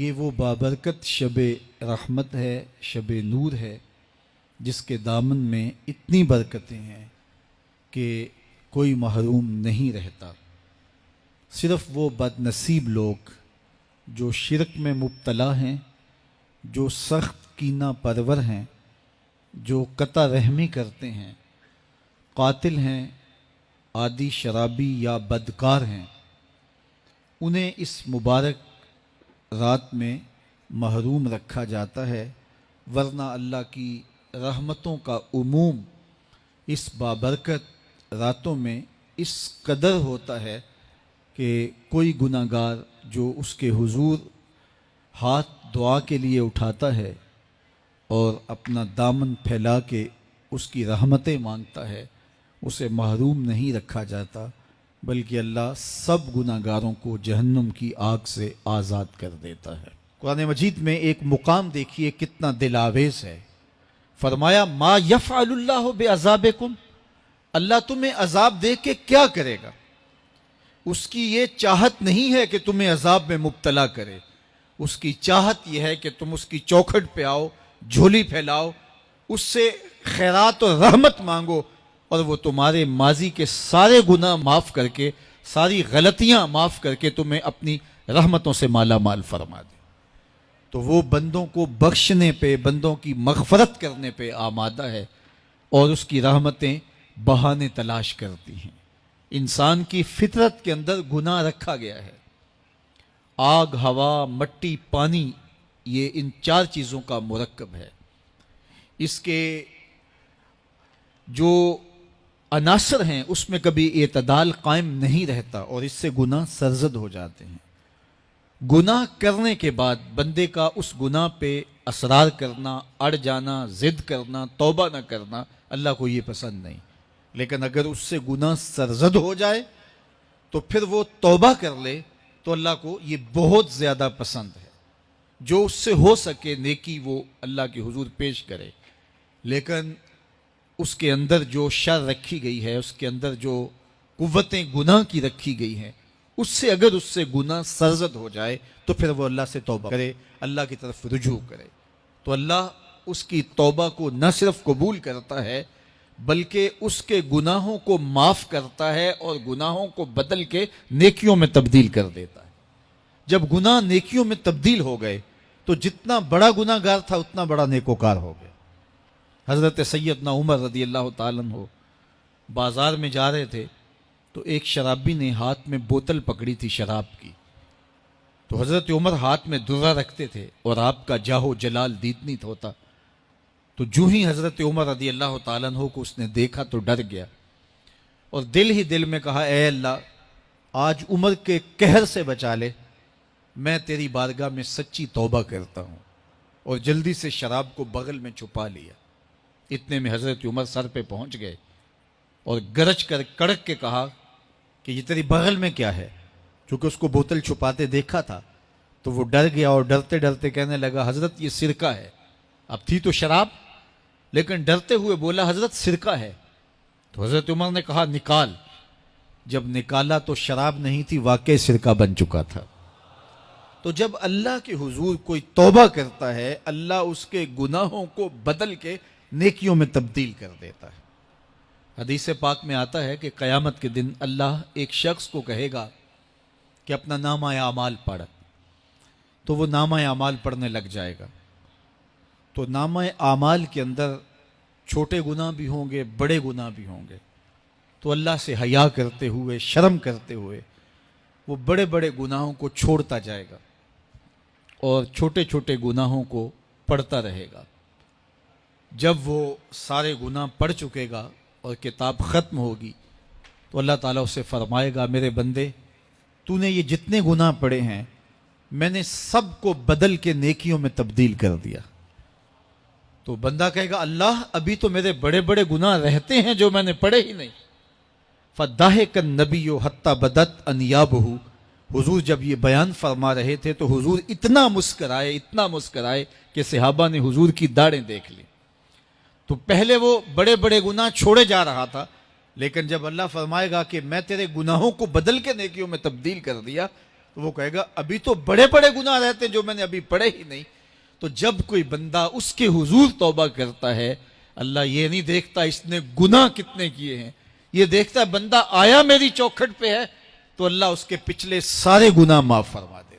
یہ وہ بابرکت شب رحمت ہے، شب نور ہے، جس کے دامن میں اتنی برکتیں ہیں کہ کوئی محروم نہیں رہتا۔ صرف وہ بد نصیب لوگ جو شرک میں مبتلا ہیں، جو سخت کینہ پرور ہیں، جو قطع رحمی کرتے ہیں، قاتل ہیں، عادی شرابی یا بدکار ہیں، انہیں اس مبارک رات میں محروم رکھا جاتا ہے، ورنہ اللہ کی رحمتوں کا عموم اس بابرکت راتوں میں اس قدر ہوتا ہے کہ کوئی گناہ گار جو اس کے حضور ہاتھ دعا کے لیے اٹھاتا ہے اور اپنا دامن پھیلا کے اس کی رحمتیں مانگتا ہے، اسے محروم نہیں رکھا جاتا، بلکہ اللہ سب گناہ گاروں کو جہنم کی آگ سے آزاد کر دیتا ہے۔ قرآن مجید میں ایک مقام دیکھیے کتنا دل آویز ہے۔ فرمایا ما یفعل اللہ بعذابکم، اللہ تمہیں عذاب دے کے کیا کرے گا؟ اس کی یہ چاہت نہیں ہے کہ تمہیں عذاب میں مبتلا کرے، اس کی چاہت یہ ہے کہ تم اس کی چوکھٹ پہ آؤ، جھولی پھیلاؤ، اس سے خیرات اور رحمت مانگو، اور وہ تمہارے ماضی کے سارے گناہ معاف کر کے، ساری غلطیاں معاف کر کے تمہیں اپنی رحمتوں سے مالا مال فرما دے۔ تو وہ بندوں کو بخشنے پہ، بندوں کی مغفرت کرنے پہ آمادہ ہے، اور اس کی رحمتیں بہانے تلاش کرتی ہیں۔ انسان کی فطرت کے اندر گناہ رکھا گیا ہے۔ آگ، ہوا، مٹی، پانی، یہ ان چار چیزوں کا مرکب ہے۔ اس کے جو عناصر ہیں اس میں کبھی اعتدال قائم نہیں رہتا، اور اس سے گناہ سرزد ہو جاتے ہیں۔ گناہ کرنے کے بعد بندے کا اس گناہ پہ اصرار کرنا، اڑ جانا، ضد کرنا، توبہ نہ کرنا اللہ کو یہ پسند نہیں۔ لیکن اگر اس سے گناہ سرزد ہو جائے تو پھر وہ توبہ کر لے تو اللہ کو یہ بہت زیادہ پسند ہے۔ جو اس سے ہو سکے نیکی وہ اللہ کے حضور پیش کرے، لیکن اس کے اندر جو شر رکھی گئی ہے، اس کے اندر جو قوتیں گناہ کی رکھی گئی ہیں، اس سے اگر اس سے گناہ سرزد ہو جائے تو پھر وہ اللہ سے توبہ کرے، اللہ کی طرف رجوع کرے، تو اللہ اس کی توبہ کو نہ صرف قبول کرتا ہے بلکہ اس کے گناہوں کو معاف کرتا ہے اور گناہوں کو بدل کے نیکیوں میں تبدیل کر دیتا ہے۔ جب گناہ نیکیوں میں تبدیل ہو گئے تو جتنا بڑا گناہ گار تھا اتنا بڑا نیکوکار ہو گیا۔ حضرت سیدنا عمر رضی اللہ تعالیٰ عنہ بازار میں جا رہے تھے تو ایک شرابی نے ہاتھ میں بوتل پکڑی تھی شراب کی، تو حضرت عمر ہاتھ میں درہ رکھتے تھے اور آپ کا جاہ و جلال دیدنیت ہوتا، تو جو ہی حضرت عمر رضی اللہ تعالیٰ عنہ کو اس نے دیکھا تو ڈر گیا، اور دل ہی دل میں کہا اے اللہ آج عمر کے قہر سے بچا لے، میں تیری بارگاہ میں سچی توبہ کرتا ہوں، اور جلدی سے شراب کو بغل میں چھپا لیا۔ اتنے میں حضرت عمر سر پہ پہنچ گئے اور گرج کر کڑک کے کہا کہ یہ تیری بغل میں کیا ہے؟ چونکہ اس کو بوتل چھپاتے دیکھا تھا تو وہ ڈر گیا، اور ڈرتے ڈرتے کہنے لگا حضرت یہ سرکہ ہے۔ اب تھی تو شراب، لیکن ڈرتے ہوئے بولا حضرت سرکہ ہے۔ تو حضرت عمر نے کہا نکال۔ جب نکالا تو شراب نہیں تھی، واقعی سرکہ بن چکا تھا۔ تو جب اللہ کے حضور کوئی توبہ کرتا ہے، اللہ اس کے گناہوں کو بدل کے نیکیوں میں تبدیل کر دیتا ہے۔ حدیث پاک میں آتا ہے کہ قیامت کے دن اللہ ایک شخص کو کہے گا کہ اپنا نامہ اعمال پڑھ، تو وہ نامہ اعمال پڑھنے لگ جائے گا، تو نامہ اعمال کے اندر چھوٹے گناہ بھی ہوں گے، بڑے گناہ بھی ہوں گے، تو اللہ سے حیا کرتے ہوئے، شرم کرتے ہوئے وہ بڑے بڑے گناہوں کو چھوڑتا جائے گا اور چھوٹے چھوٹے گناہوں کو پڑھتا رہے گا۔ جب وہ سارے گناہ پڑھ چکے گا اور کتاب ختم ہوگی تو اللہ تعالیٰ اسے فرمائے گا میرے بندے تو نے یہ جتنے گناہ پڑھے ہیں میں نے سب کو بدل کے نیکیوں میں تبدیل کر دیا۔ تو بندہ کہے گا اللہ ابھی تو میرے بڑے بڑے گناہ رہتے ہیں جو میں نے پڑھے ہی نہیں۔ فَضَحِكَ النَّبِيُّ حَتَّى بَدَتْ أَنْيَابُهُ، حضور جب یہ بیان فرما رہے تھے تو حضور اتنا مسکرائے کہ صحابہ نے حضور کی داڑھیں دیکھ لی۔ تو پہلے وہ بڑے بڑے گناہ چھوڑے جا رہا تھا، لیکن جب اللہ فرمائے گا کہ میں تیرے گناہوں کو بدل کے نیکیوں میں تبدیل کر دیا تو وہ کہے گا ابھی تو بڑے بڑے گناہ رہتے جو میں نے ابھی پڑھے ہی نہیں. تو جب کوئی بندہ اس کے حضور توبہ کرتا ہے، اللہ یہ نہیں دیکھتا اس نے گناہ کتنے کیے ہیں، یہ دیکھتا ہے بندہ آیا میری چوکھٹ پہ ہے تو اللہ اس کے پچھلے سارے گناہ معاف فرما دے.